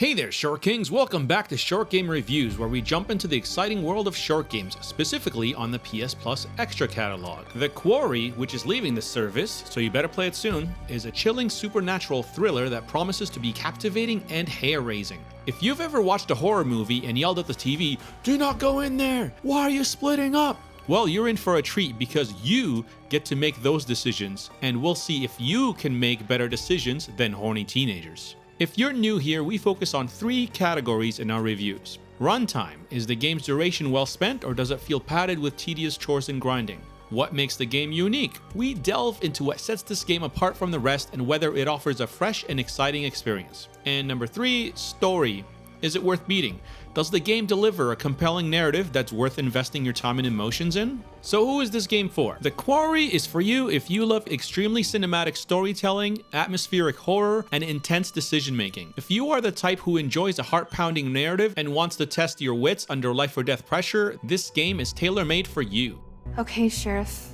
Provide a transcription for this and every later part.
Hey there, Short Kings! Welcome back to Short Game Reviews, where we jump into the exciting world of short games, specifically on the PS Plus Extra catalog. The Quarry, which is leaving the service, so you better play it soon, is a chilling supernatural thriller that promises to be captivating and hair-raising. If you've ever watched a horror movie and yelled at the TV, "Do not go in there! Why are you splitting up?" Well, you're in for a treat because you get to make those decisions, and we'll see if you can make better decisions than horny teenagers. If you're new here, we focus on 3 categories in our reviews. Runtime: is the game's duration well spent, or does it feel padded with tedious chores and grinding? What makes the game unique? We delve into what sets this game apart from the rest and whether it offers a fresh and exciting experience. And number 3, story: is it worth beating? Does the game deliver a compelling narrative that's worth investing your time and emotions in? So who is this game for? The Quarry is for you if you love extremely cinematic storytelling, atmospheric horror, and intense decision making. If you are the type who enjoys a heart-pounding narrative and wants to test your wits under life or death pressure, this game is tailor-made for you. Okay, Sheriff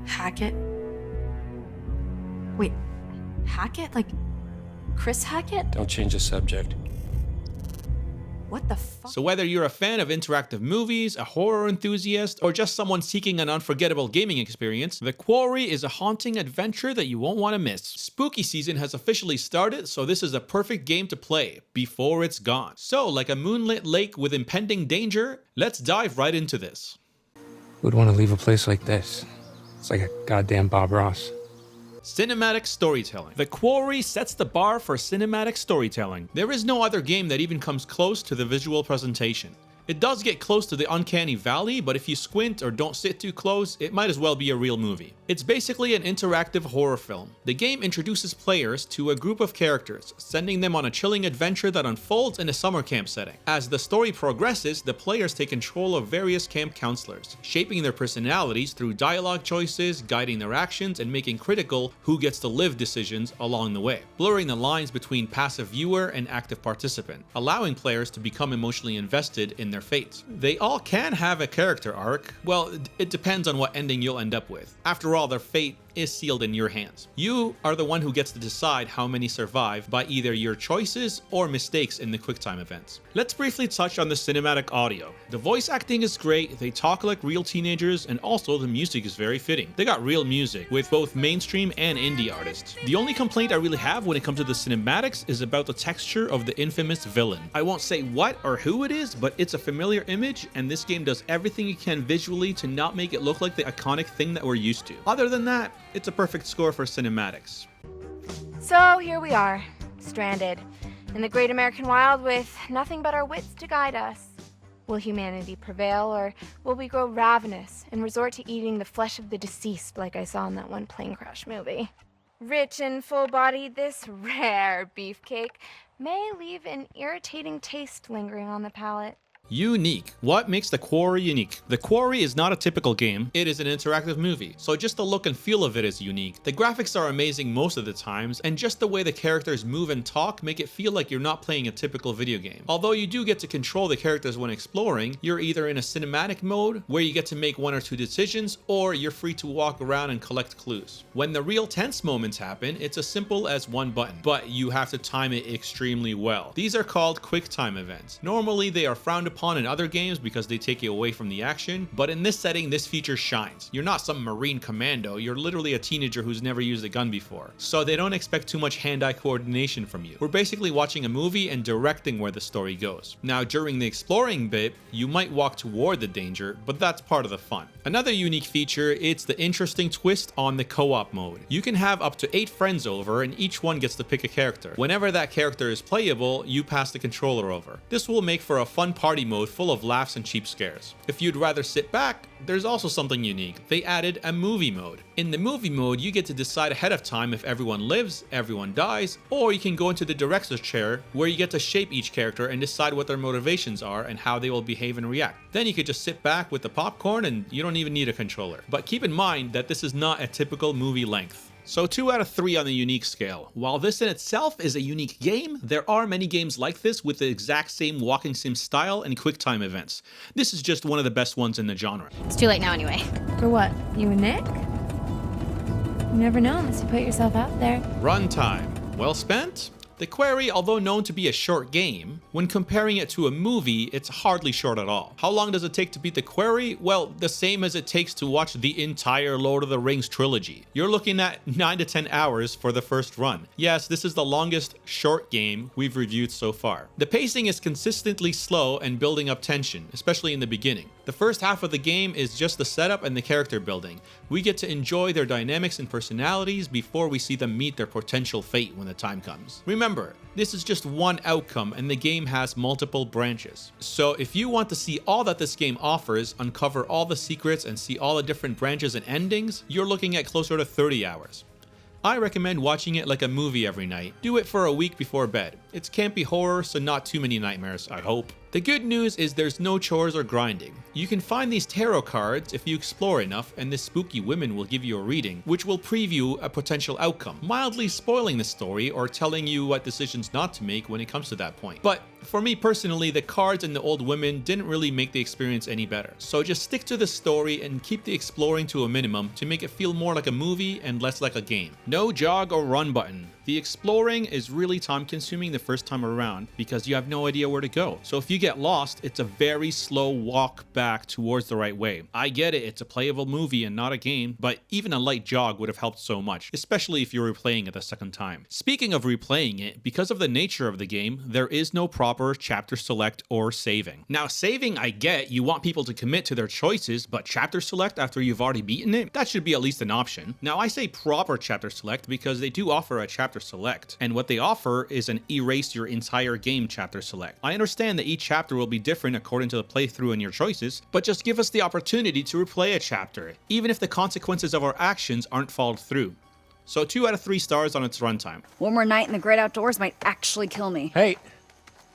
Hackett. Wait, Hackett? Like Chris Hackett? Don't change the subject. What the fuck? So whether you're a fan of interactive movies, a horror enthusiast, or just someone seeking an unforgettable gaming experience, The Quarry is a haunting adventure that you won't want to miss. Spooky season has officially started, so this is a perfect game to play before it's gone. So, like a moonlit lake with impending danger, let's dive right into this. Who'd want to leave a place like this? It's like a goddamn Bob Ross. Cinematic storytelling. The Quarry sets the bar for cinematic storytelling. There is no other game that even comes close to the visual presentation. It does get close to the uncanny valley, but if you squint or don't sit too close, it might as well be a real movie. It's basically an interactive horror film. The game introduces players to a group of characters, sending them on a chilling adventure that unfolds in a summer camp setting. As the story progresses, the players take control of various camp counselors, shaping their personalities through dialogue choices, guiding their actions, and making critical who gets to live decisions along the way, blurring the lines between passive viewer and active participant, allowing players to become emotionally invested in their fates. They all can have a character arc. Well, it depends on what ending you'll end up with. After all, their fate is sealed in your hands. You are the one who gets to decide how many survive by either your choices or mistakes in the QuickTime events. Let's briefly touch on the cinematic audio. The voice acting is great, they talk like real teenagers, and also the music is very fitting. They got real music with both mainstream and indie artists. The only complaint I really have when it comes to the cinematics is about the texture of the infamous villain. I won't say what or who it is, but it's a familiar image, and this game does everything it can visually to not make it look like the iconic thing that we're used to. Other than that, it's a perfect score for cinematics. So here we are, stranded in the great American wild with nothing but our wits to guide us. Will humanity prevail, or will we grow ravenous and resort to eating the flesh of the deceased like I saw in that one plane crash movie? Rich and full-bodied, this rare beefcake may leave an irritating taste lingering on the palate. Unique. What makes The Quarry unique? The Quarry is not a typical game, it is an interactive movie, so just the look and feel of it is unique. The graphics are amazing most of the times, and just the way the characters move and talk make it feel like you're not playing a typical video game. Although you do get to control the characters when exploring, you're either in a cinematic mode, where you get to make 1 or 2 decisions, or you're free to walk around and collect clues. When the real tense moments happen, it's as simple as 1 button, but you have to time it extremely well. These are called QuickTime events. Normally they are frowned upon in other games because they take you away from the action, but in this setting this feature shines. You're not some marine commando, you're literally a teenager who's never used a gun before, so they don't expect too much hand-eye coordination from you. We're basically watching a movie and directing where the story goes. Now during the exploring bit, you might walk toward the danger, but that's part of the fun. Another unique feature, it's the interesting twist on the co-op mode. You can have up to 8 friends over, and each one gets to pick a character. Whenever that character is playable, you pass the controller over. This will make for a fun party mode full of laughs and cheap scares. If you'd rather sit back, there's also something unique. They added a movie mode. In the movie mode, you get to decide ahead of time if everyone lives, everyone dies, or you can go into the director's chair where you get to shape each character and decide what their motivations are and how they will behave and react. Then you could just sit back with the popcorn and you don't even need a controller. But keep in mind that this is not a typical movie length. So 2 out of 3 on the unique scale. While this in itself is a unique game, there are many games like this with the exact same walking sim style and QuickTime events. This is just one of the best ones in the genre. It's too late now anyway. For what? You and Nick? You never know unless you put yourself out there. Runtime. Well spent? The Quarry, although known to be a short game, when comparing it to a movie, it's hardly short at all. How long does it take to beat the Quarry? Well, the same as it takes to watch the entire Lord of the Rings trilogy. You're looking at 9 to 10 hours for the first run. Yes, this is the longest short game we've reviewed so far. The pacing is consistently slow and building up tension, especially in the beginning. The first half of the game is just the setup and the character building. We get to enjoy their dynamics and personalities before we see them meet their potential fate when the time comes. Remember, this is just one outcome and the game has multiple branches. So if you want to see all that this game offers, uncover all the secrets and see all the different branches and endings, you're looking at closer to 30 hours. I recommend watching it like a movie every night. Do it for a week before bed. It's campy horror, so not too many nightmares, I hope. The good news is there's no chores or grinding. You can find these tarot cards if you explore enough, and this spooky woman will give you a reading, which will preview a potential outcome, mildly spoiling the story or telling you what decisions not to make when it comes to that point. But for me personally, the cards and the old women didn't really make the experience any better. So just stick to the story and keep the exploring to a minimum to make it feel more like a movie and less like a game. No jog or run button. The exploring is really time consuming the first time around because you have no idea where to go. So if you get lost, it's a very slow walk back towards the right way. I get it, it's a playable movie and not a game, but even a light jog would have helped so much, especially if you're replaying it the second time. Speaking of replaying it, because of the nature of the game, there is no proper chapter select or saving. Now saving, I get, you want people to commit to their choices, but chapter select after you've already beaten it? That should be at least an option. Now I say proper chapter select because they do offer a chapter select, and what they offer is an erase your entire game chapter select. I understand that each chapter will be different according to the playthrough and your choices, but just give us the opportunity to replay a chapter, even if the consequences of our actions aren't followed through. So 2 out of 3 stars on its runtime. One more night in the great outdoors might actually kill me. Hey,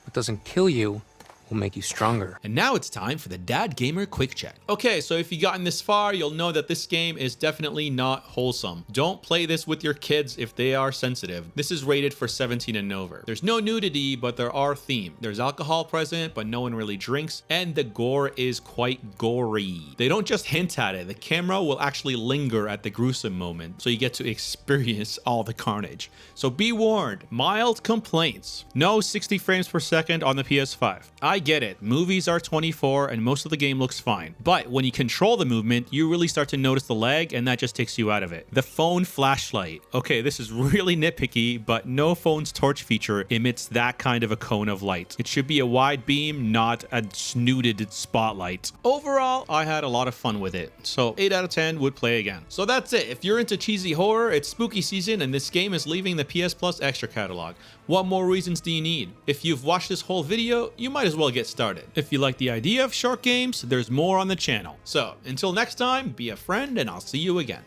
what doesn't kill you will make you stronger. And now it's time for the Dad Gamer Quick Check. Okay, so if you've gotten this far, you'll know that this game is definitely not wholesome. Don't play this with your kids if they are sensitive. This is rated for 17 and over. There's no nudity, but there are themes. There's alcohol present, but no one really drinks, and the gore is quite gory. They don't just hint at it. The camera will actually linger at the gruesome moment, so you get to experience all the carnage. So be warned, mild complaints. No 60 frames per second on the PS5. I get it, movies are 24 and most of the game looks fine, but when you control the movement, you really start to notice the lag and that just takes you out of it. The phone flashlight. Okay, this is really nitpicky, but no phone's torch feature emits that kind of a cone of light. It should be a wide beam, not a snooted spotlight. Overall, I had a lot of fun with it, so 8 out of 10 would play again. So that's it. If you're into cheesy horror, it's spooky season and this game is leaving the PS Plus extra catalog. What more reasons do you need? If you've watched this whole video, you might as well get started. If you like the idea of short games, there's more on the channel. So until next time, be a friend and I'll see you again.